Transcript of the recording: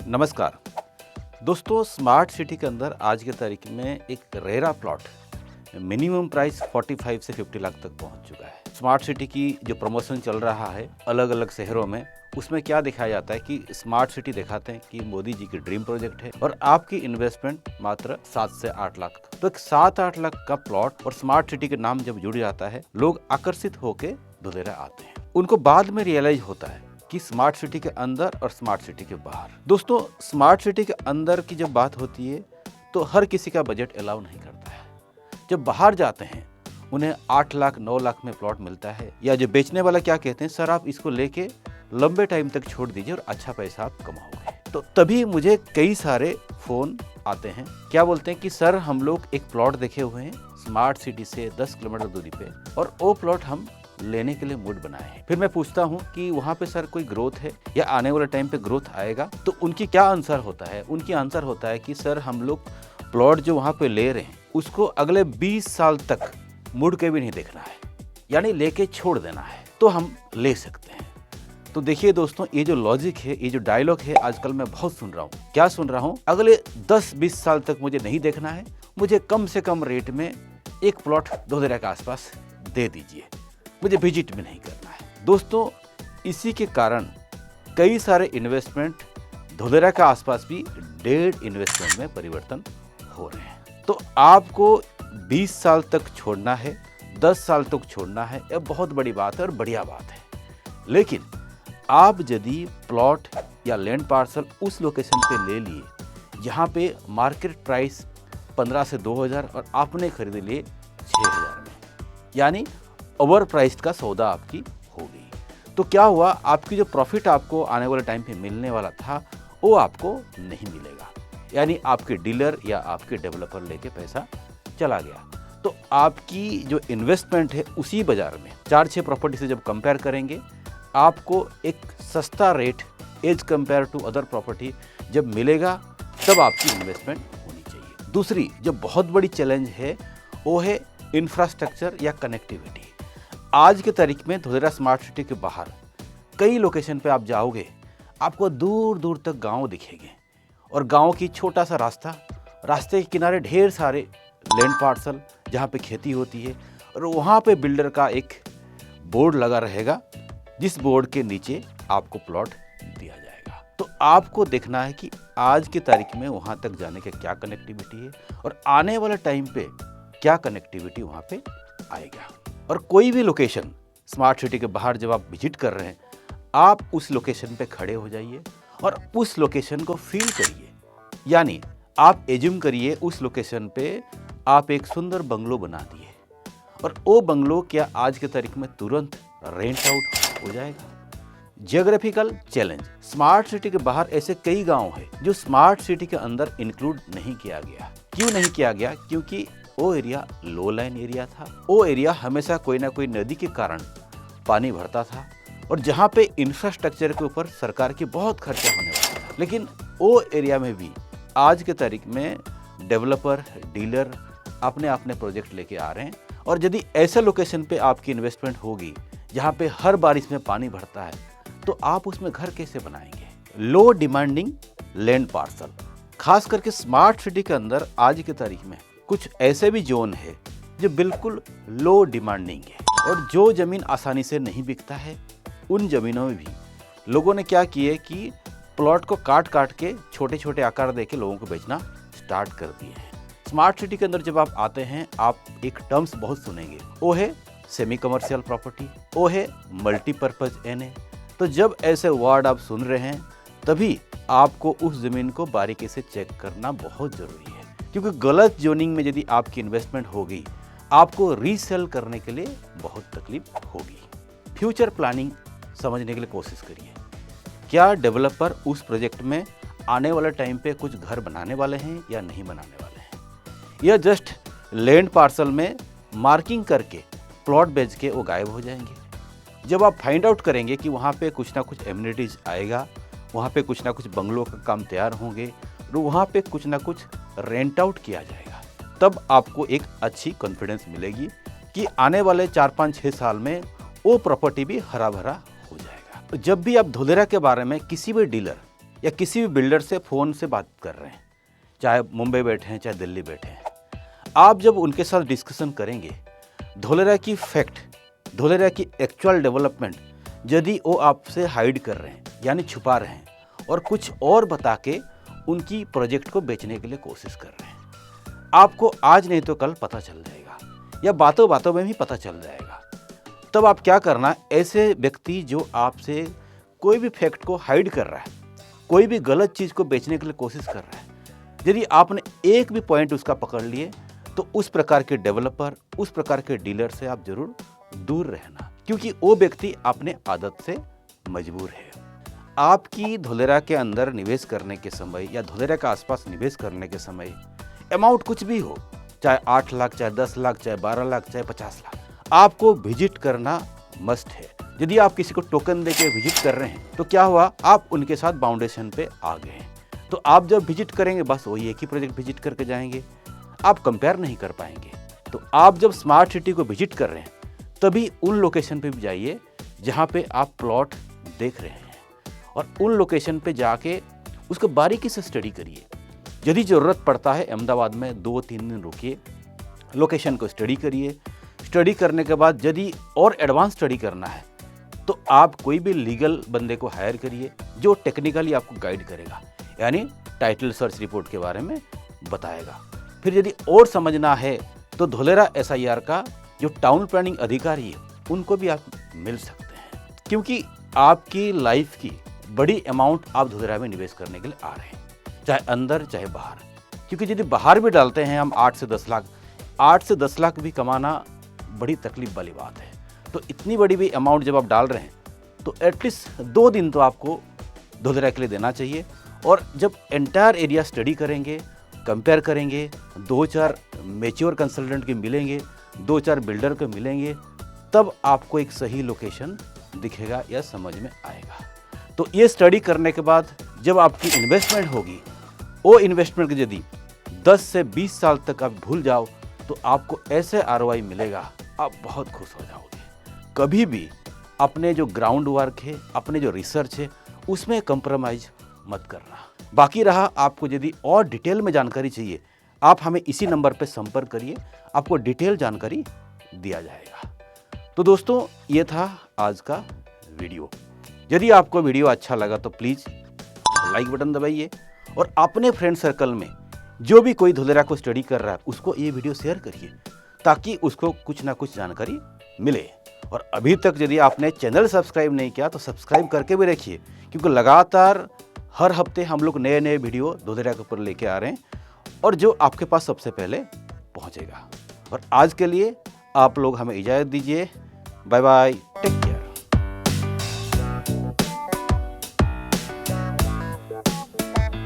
नमस्कार दोस्तों, smart city के अंदर आज की तारीख में एक रेरा प्लॉट मिनिमम प्राइस 45 से 50 लाख तक पहुंच चुका है। स्मार्ट सिटी की जो प्रमोशन चल रहा है अलग अलग शहरों में, उसमें क्या दिखाया जाता है कि स्मार्ट सिटी दिखाते हैं कि मोदी जी की ड्रीम प्रोजेक्ट है और आपकी इन्वेस्टमेंट मात्र 7 से 8 लाख। तो एक 7-8 लाख का प्लॉट और स्मार्ट सिटी के नाम जब जुड़ जाता है, लोग आकर्षित होकर धुलेरा आते हैं। उनको बाद में रियलाइज होता है कि स्मार्ट सिटी के अंदर और स्मार्ट सिटी के बाहर। दोस्तों, स्मार्ट सिटी के अंदर की जब बात होती है तो हर किसी का बजट अलाउ नहीं करता है। जब बाहर जाते हैं उन्हें 8 लाख 9 लाख में प्लॉट मिलता है, या जो बेचने वाला क्या कहते हैं, सर आप इसको लेके लंबे टाइम तक छोड़ दीजिए और अच्छा पैसा आप कमाओगे। तो तभी मुझे कई सारे फोन आते हैं, क्या बोलते हैं कि सर हम लोग एक प्लॉट देखे हुए हैं स्मार्ट सिटी से 10 किलोमीटर दूरी पे और वो प्लॉट हम लेने के लिए मूड बनाए हैं। फिर मैं पूछता हूँ कि वहाँ पे सर कोई ग्रोथ है या आने वाले टाइम पे ग्रोथ आएगा? तो उनकी क्या आंसर होता है? उनकी आंसर होता है कि सर हम लोग प्लॉट जो वहाँ पे ले रहे हैं उसको अगले 20 साल तक मुड़ के भी नहीं देखना है, यानी लेके छोड़ देना है, तो हम ले सकते हैं। तो देखिए दोस्तों, ये जो लॉजिक है, ये जो डायलॉग है, आजकल मैं बहुत सुन रहा हूँ। क्या सुन रहा हूँ? अगले 10-20 साल तक मुझे नहीं देखना है, मुझे कम से कम रेट में एक प्लॉट धोलेरा के आसपास दे दीजिए, मुझे विजिट भी नहीं करना है। दोस्तों, इसी के कारण कई सारे इन्वेस्टमेंट धोलेरा के आसपास भी डेड इन्वेस्टमेंट में परिवर्तन हो रहे हैं। तो आपको 20 साल तक छोड़ना है, 10 साल तक छोड़ना है, यह बहुत बड़ी बात है और बढ़िया बात है। लेकिन आप यदि प्लॉट या लैंड पार्सल उस लोकेशन पे ले लिए जहाँ पे मार्केट प्राइस 15 से 2000 और आपने खरीद लिए 6000 में, यानी ओवर प्राइस्ड का सौदा आपकी हो गई, तो क्या हुआ? आपकी जो प्रॉफिट आपको आने वाले टाइम पे मिलने वाला था वो आपको नहीं मिलेगा, यानी आपके डीलर या आपके डेवलपर लेके पैसा चला गया। तो आपकी जो इन्वेस्टमेंट है उसी बाजार में 4-6 प्रॉपर्टी से जब कंपेयर करेंगे, आपको एक सस्ता rate as compare to other property जब मिलेगा, तब आपकी इन्वेस्टमेंट होनी चाहिए। दूसरी जो बहुत बड़ी चैलेंज है वो है इंफ्रास्ट्रक्चर या कनेक्टिविटी। आज के तारीख में धोलेरा स्मार्ट सिटी के बाहर कई लोकेशन पे आप जाओगे, आपको दूर दूर तक गांव दिखेंगे और गांव की छोटा सा रास्ते के किनारे ढेर सारे लैंड पार्सल जहां पे खेती होती है, और वहां पे बिल्डर का एक बोर्ड लगा रहेगा, जिस बोर्ड के नीचे आपको प्लॉट दिया जाएगा। तो आपको देखना है कि आज की तारीख में वहां तक जाने का क्या कनेक्टिविटी है और आने वाले टाइम पे क्या कनेक्टिविटी वहां पे आएगा। और कोई भी लोकेशन स्मार्ट सिटी के बाहर जब आप विजिट कर रहे हैं, आप उस लोकेशन पे खड़े हो जाइए और उस लोकेशन को फील करिए। यानी आप एज्यूम करिए उस लोकेशन पे आप एक सुंदर बंगलो बना दिए और वो बंगलो क्या आज की तारीख में तुरंत रेंट आउट हो जाएगा? जियोग्राफिकल चैलेंज, स्मार्ट सिटी के बाहर ऐसे कई गांव हैं जो स्मार्ट सिटी के अंदर इंक्लूड नहीं किया गया। क्यों नहीं किया गया? क्योंकि वो एरिया लो लाइन एरिया था। वो एरिया हमेशा कोई ना कोई नदी के कारण पानी भरता था और जहाँ पे इंफ्रास्ट्रक्चर के ऊपर सरकार की बहुत खर्चा होने वाला था। लेकिन वो एरिया में भी आज के तारीख में डेवलपर, डीलर अपने अपने प्रोजेक्ट लेके आ रहे हैं, और यदि ऐसे लोकेशन पे आपकी इन्वेस्टमेंट होगी जहाँ पे हर बारिश में पानी भरता है, तो आप उसमें घर कैसे बनाएंगे? लो डिमांडिंग लैंड पार्सल, खास करके स्मार्ट सिटी के अंदर आज की तारीख में कुछ ऐसे भी जोन है जो बिल्कुल लो डिमांडिंग है, और जो जमीन आसानी से नहीं बिकता है, उन जमीनों में भी लोगों ने क्या किए कि प्लॉट को काट काट के छोटे छोटे आकार देके लोगों को बेचना स्टार्ट कर दिए हैं। स्मार्ट सिटी के अंदर जब आप आते हैं, आप एक टर्म्स बहुत सुनेंगे, वो है सेमी कमर्शियल प्रॉपर्टी, वो है मल्टीपर्पज एनए। तो जब ऐसे वर्ड आप सुन रहे हैं, तभी आपको उस जमीन को बारीकी से चेक करना बहुत जरूरी है, क्योंकि गलत जोनिंग में यदि आपकी इन्वेस्टमेंट होगी, आपको रीसेल करने के लिए बहुत तकलीफ होगी। फ्यूचर प्लानिंग समझने के लिए कोशिश करिए, क्या डेवलपर उस प्रोजेक्ट में आने वाले टाइम पे कुछ घर बनाने वाले हैं या नहीं बनाने वाले हैं, या जस्ट लैंड पार्सल में मार्किंग करके प्लॉट बेच के वो गायब हो जाएंगे। जब आप फाइंड आउट करेंगे कि वहाँ पे कुछ ना कुछ एमिनिटीज आएगा, वहाँ पे कुछ ना कुछ बंगलों का काम तैयार होंगे, और वहाँ पे कुछ ना कुछ रेंट आउट किया जाएगा, तब आपको एक अच्छी कॉन्फिडेंस मिलेगी कि आने वाले 4-5-6 साल में वो प्रॉपर्टी भी हरा भरा हो जाएगा। जब भी आप धोलेरा के बारे में किसी भी डीलर या किसी भी बिल्डर से फ़ोन से बात कर रहे हैं, चाहे मुंबई बैठे हैं चाहे दिल्ली बैठे हैं, आप जब उनके साथ डिस्कशन करेंगे धोलेरा की फैक्ट, धोलेरा की एक्चुअल डेवलपमेंट यदि वो आपसे हाइड कर रहे हैं यानी छुपा रहे हैं और कुछ और बता के उनकी प्रोजेक्ट को बेचने के लिए कोशिश कर रहे हैं, आपको आज नहीं तो कल पता चल जाएगा या बातों बातों में भी पता चल जाएगा। तब आप क्या करना, ऐसे व्यक्ति जो आपसे कोई भी फैक्ट को हाइड कर रहा है, कोई भी गलत चीज़ को बेचने के लिए कोशिश कर रहा है, यदि आपने एक भी पॉइंट उसका पकड़ लिए तो उस प्रकार के डेवलपर, उस प्रकार के डीलर से आप जरूर दूर रहना, क्योंकि वो व्यक्ति अपने आदत से मजबूर है। आपकी धोलेरा के अंदर निवेश करने के समय या धोलेरा के आसपास निवेश करने के समय अमाउंट कुछ भी हो, चाहे 8 लाख, चाहे 10 लाख, चाहे 12 लाख, चाहे 50 लाख, आपको विजिट करना मस्ट है। यदि आप किसी को टोकन देके विजिट कर रहे हैं तो क्या हुआ, आप उनके साथ बाउंडेशन पे आ गए हैं। तो आप जब विजिट करेंगे बस वही एक ही प्रोजेक्ट विजिट करके जाएंगे, आप कंपेयर नहीं कर पाएंगे। तो आप जब स्मार्ट सिटी को विजिट कर रहे हैं तभी उन लोकेशन पे भी जाइए जहाँ पे आप प्लॉट देख रहे हैं और उन लोकेशन पे जाके उसको बारीकी से स्टडी करिए। यदि ज़रूरत पड़ता है अहमदाबाद में 2-3 दिन रुकिए, लोकेशन को स्टडी करिए। स्टडी करने के बाद यदि और एडवांस स्टडी करना है तो आप कोई भी लीगल बंदे को हायर करिए जो टेक्निकली आपको गाइड करेगा, यानी टाइटल सर्च रिपोर्ट के बारे में बताएगा। फिर यदि और समझना है तो धोलेरा SIR का जो टाउन प्लानिंग अधिकारी है उनको भी आप मिल सकते हैं, क्योंकि आपकी लाइफ की बड़ी अमाउंट आप धोलेरा में निवेश करने के लिए आ रहे हैं, चाहे अंदर चाहे बाहर। क्योंकि यदि बाहर भी डालते हैं हम 8 से 10 लाख, 8 से 10 लाख भी कमाना बड़ी तकलीफ वाली बात है। तो इतनी बड़ी भी अमाउंट जब आप डाल रहे हैं तो एटलीस्ट 2 दिन तो आपको धोलेरा के लिए देना चाहिए। और जब एंटायर एरिया स्टडी करेंगे, कंपेयर करेंगे, 2-4 मैच्योर कंसल्टेंट के मिलेंगे, 2-4 बिल्डर के मिलेंगे, तब आपको एक सही लोकेशन दिखेगा या समझ में आएगा। तो ये स्टडी करने के बाद जब आपकी इन्वेस्टमेंट होगी, वो इन्वेस्टमेंट यदि 10 से 20 साल तक आप भूल जाओ तो आपको ऐसे ROI मिलेगा, आप बहुत खुश हो जाओगे। कभी भी अपने जो ग्राउंड वर्क है, अपने जो रिसर्च है, उसमें कंप्रोमाइज मत करना। बाकी रहा, आपको यदि और डिटेल में जानकारी चाहिए, आप हमें इसी नंबर पर संपर्क करिए, आपको डिटेल जानकारी दिया जाएगा। तो दोस्तों, ये था आज का वीडियो। यदि आपको वीडियो अच्छा लगा तो प्लीज़ लाइक बटन दबाइए और अपने फ्रेंड सर्कल में जो भी कोई धोलेरा को स्टडी कर रहा है उसको ये वीडियो शेयर करिए, ताकि उसको कुछ ना कुछ जानकारी मिले। और अभी तक यदि आपने चैनल सब्सक्राइब नहीं किया तो सब्सक्राइब करके भी रखिए, क्योंकि लगातार हर हफ्ते हम लोग नए नए वीडियो धोलेरा के ऊपर लेके आ रहे हैं और जो आपके पास सबसे पहले पहुंचेगा। और आज के लिए आप लोग हमें इजाज़त दीजिए। Bye bye.